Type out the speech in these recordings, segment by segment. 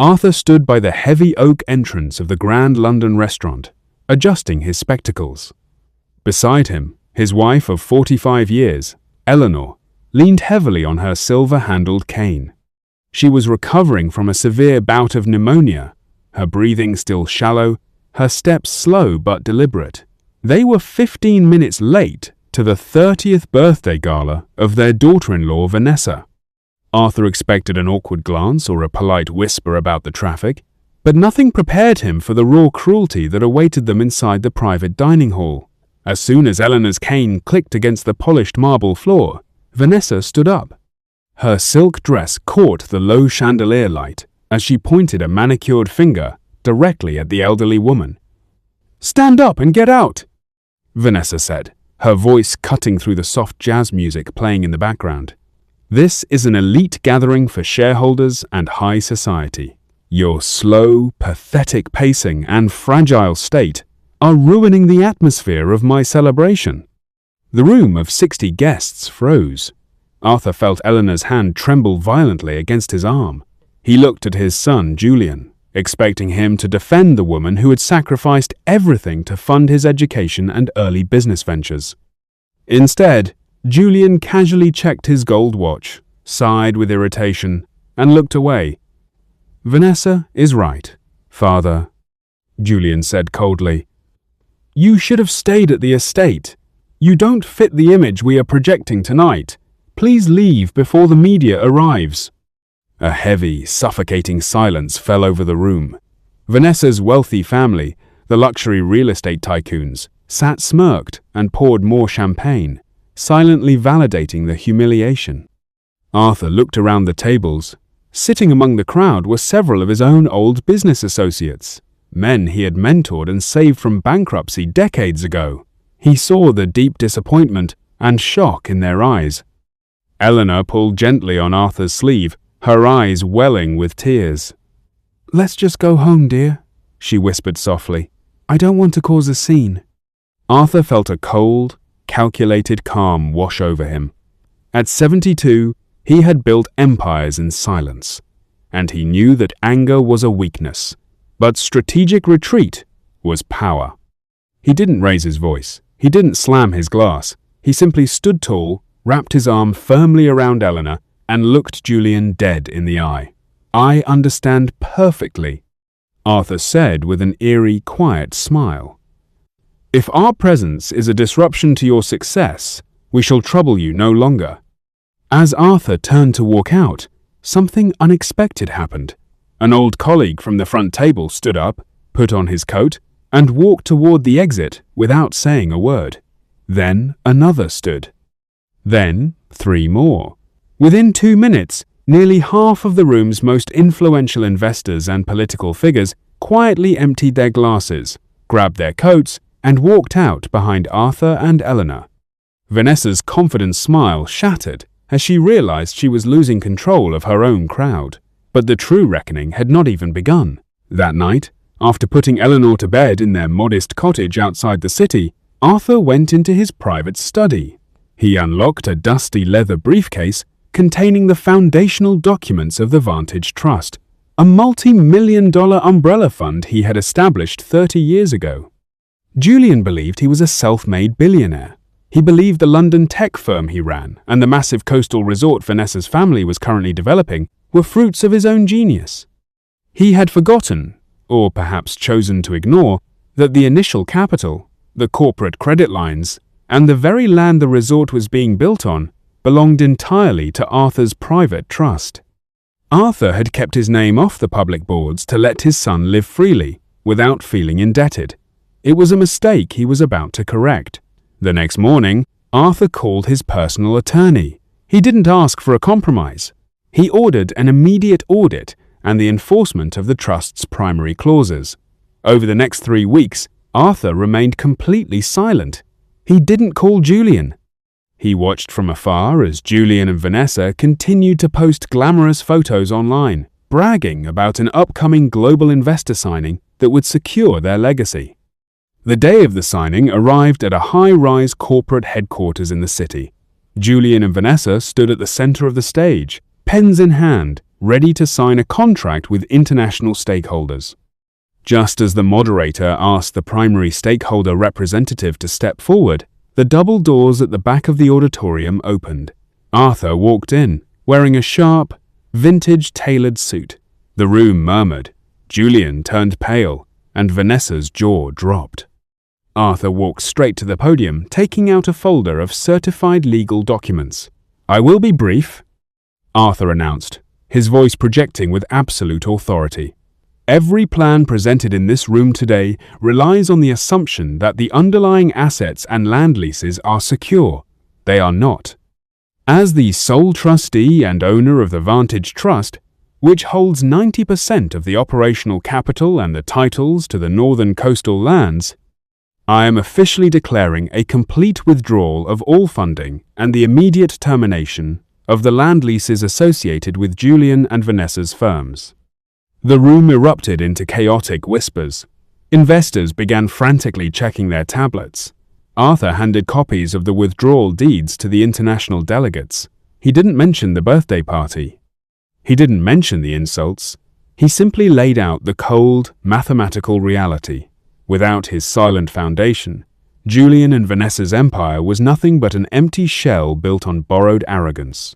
Arthur stood by the heavy oak entrance of the Grand London restaurant, adjusting his spectacles. Beside him, his wife of 45 years, Eleanor, leaned heavily on her silver-handled cane. She was recovering from a severe bout of pneumonia, her breathing still shallow, her steps slow but deliberate. They were 15 minutes late to the 30th birthday gala of their daughter-in-law Vanessa. Arthur expected an awkward glance or a polite whisper about the traffic, but nothing prepared him for the raw cruelty that awaited them inside the private dining hall. As soon as Eleanor's cane clicked against the polished marble floor, Vanessa stood up. Her silk dress caught the low chandelier light as she pointed a manicured finger directly at the elderly woman. "Stand up and get out," Vanessa said, her voice cutting through the soft jazz music playing in the background. "This is an elite gathering for shareholders and high society. Your slow, pathetic pacing and fragile state are ruining the atmosphere of my celebration." The room of 60 guests froze. Arthur felt Eleanor's hand tremble violently against his arm. He looked at his son, Julian, expecting him to defend the woman who had sacrificed everything to fund his education and early business ventures. Instead, Julian casually checked his gold watch, sighed with irritation, and looked away. "Vanessa is right, Father," Julian said coldly. "You should have stayed at the estate. You don't fit the image we are projecting tonight. Please leave before the media arrives." A heavy, suffocating silence fell over the room. Vanessa's wealthy family, the luxury real estate tycoons, sat smirked and poured more champagne, silently validating the humiliation. Arthur looked around the tables. Sitting among the crowd were several of his own old business associates, men he had mentored and saved from bankruptcy decades ago. He saw the deep disappointment and shock in their eyes. Eleanor pulled gently on Arthur's sleeve, her eyes welling with tears. "Let's just go home, dear," she whispered softly. "I don't want to cause a scene." Arthur felt a cold, calculated calm wash over him. At 72, he had built empires in silence, and he knew that anger was a weakness, but strategic retreat was power. He didn't raise his voice. He didn't slam his glass. He simply stood tall, wrapped his arm firmly around Eleanor, and looked Julian dead in the eye. "I understand perfectly," Arthur said with an eerie, quiet smile. "If our presence is a disruption to your success, we shall trouble you no longer." As Arthur turned to walk out, something unexpected happened. An old colleague from the front table stood up, put on his coat, and walked toward the exit without saying a word. Then another stood. Then 3 more. Within 2 minutes, nearly half of the room's most influential investors and political figures quietly emptied their glasses, grabbed their coats, and walked out behind Arthur and Eleanor. Vanessa's confident smile shattered as she realized she was losing control of her own crowd. But the true reckoning had not even begun. That night, after putting Eleanor to bed in their modest cottage outside the city, Arthur went into his private study. He unlocked a dusty leather briefcase containing the foundational documents of the Vantage Trust, a multi-million-dollar umbrella fund he had established 30 years ago. Julian believed he was a self-made billionaire. He believed the London tech firm he ran and the massive coastal resort Vanessa's family was currently developing were fruits of his own genius. He had forgotten, or perhaps chosen to ignore, that the initial capital, the corporate credit lines, and the very land the resort was being built on belonged entirely to Arthur's private trust. Arthur had kept his name off the public boards to let his son live freely, without feeling indebted. It was a mistake he was about to correct. The next morning, Arthur called his personal attorney. He didn't ask for a compromise. He ordered an immediate audit and the enforcement of the trust's primary clauses. Over the next 3 weeks, Arthur remained completely silent. He didn't call Julian. He watched from afar as Julian and Vanessa continued to post glamorous photos online, bragging about an upcoming global investor signing that would secure their legacy. The day of the signing arrived at a high-rise corporate headquarters in the city. Julian and Vanessa stood at the center of the stage, pens in hand, ready to sign a contract with international stakeholders. Just as the moderator asked the primary stakeholder representative to step forward, the double doors at the back of the auditorium opened. Arthur walked in, wearing a sharp, vintage-tailored suit. The room murmured, Julian turned pale, and Vanessa's jaw dropped. Arthur walked straight to the podium, taking out a folder of certified legal documents. "I will be brief," Arthur announced, his voice projecting with absolute authority. "Every plan presented in this room today relies on the assumption that the underlying assets and land leases are secure. They are not. As the sole trustee and owner of the Vantage Trust, which holds 90% of the operational capital and the titles to the northern coastal lands, I am officially declaring a complete withdrawal of all funding and the immediate termination of the land leases associated with Julian and Vanessa's firms." The room erupted into chaotic whispers. Investors began frantically checking their tablets. Arthur handed copies of the withdrawal deeds to the international delegates. He didn't mention the birthday party. He didn't mention the insults. He simply laid out the cold, mathematical reality. Without his silent foundation, Julian and Vanessa's empire was nothing but an empty shell built on borrowed arrogance.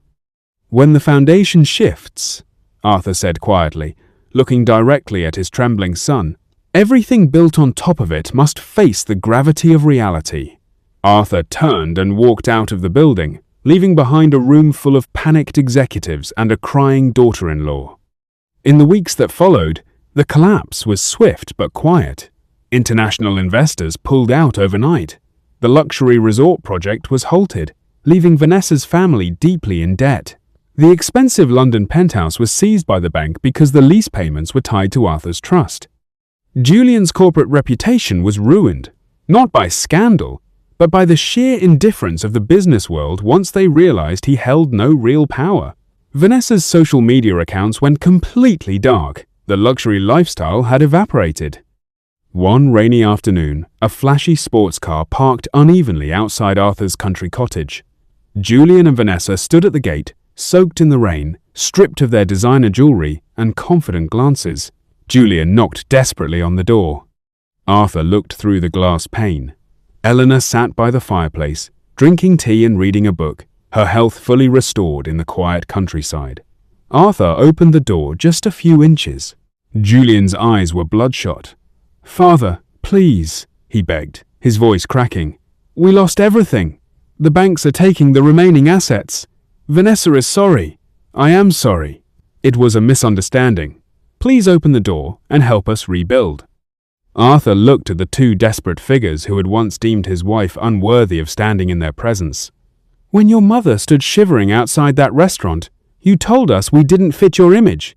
"When the foundation shifts," Arthur said quietly, looking directly at his trembling son, "everything built on top of it must face the gravity of reality." Arthur turned and walked out of the building, leaving behind a room full of panicked executives and a crying daughter-in-law. In the weeks that followed, the collapse was swift but quiet. International investors pulled out overnight. The luxury resort project was halted, leaving Vanessa's family deeply in debt. The expensive London penthouse was seized by the bank because the lease payments were tied to Arthur's trust. Julian's corporate reputation was ruined, not by scandal, but by the sheer indifference of the business world once they realized he held no real power. Vanessa's social media accounts went completely dark. The luxury lifestyle had evaporated. One rainy afternoon, a flashy sports car parked unevenly outside Arthur's country cottage. Julian and Vanessa stood at the gate, soaked in the rain, stripped of their designer jewelry and confident glances. Julian knocked desperately on the door. Arthur looked through the glass pane. Eleanor sat by the fireplace, drinking tea and reading a book, her health fully restored in the quiet countryside. Arthur opened the door just a few inches. Julian's eyes were bloodshot. "Father, please," he begged, his voice cracking. "We lost everything. The banks are taking the remaining assets. Vanessa is sorry. I am sorry. It was a misunderstanding. Please open the door and help us rebuild." Arthur looked at the two desperate figures who had once deemed his wife unworthy of standing in their presence. "When your mother stood shivering outside that restaurant, you told us we didn't fit your image,"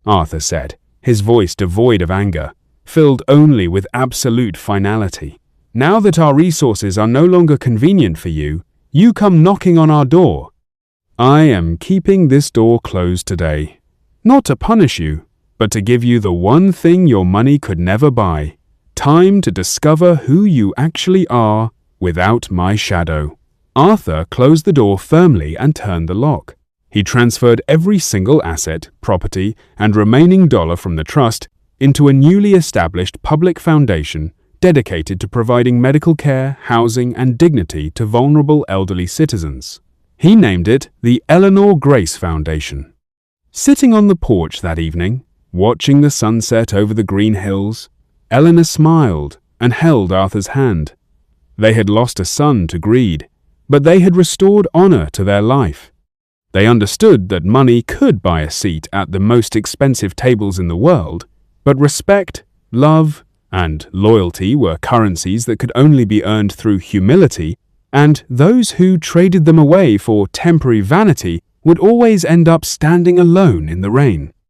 Arthur said, his voice devoid of anger, filled only with absolute finality. "Now that our resources are no longer convenient for you, you come knocking on our door. I am keeping this door closed today, not to punish you, but to give you the one thing your money could never buy, time to discover who you actually are without my shadow." Arthur closed the door firmly and turned the lock. He transferred every single asset, property, and remaining dollar from the trust into a newly established public foundation dedicated to providing medical care, housing, and dignity to vulnerable elderly citizens. He named it the Eleanor Grace Foundation. Sitting on the porch that evening, watching the sunset over the green hills, Eleanor smiled and held Arthur's hand. They had lost a son to greed, but they had restored honor to their life. They understood that money could buy a seat at the most expensive tables in the world, but respect, love, and loyalty were currencies that could only be earned through humility, and those who traded them away for temporary vanity would always end up standing alone in the rain.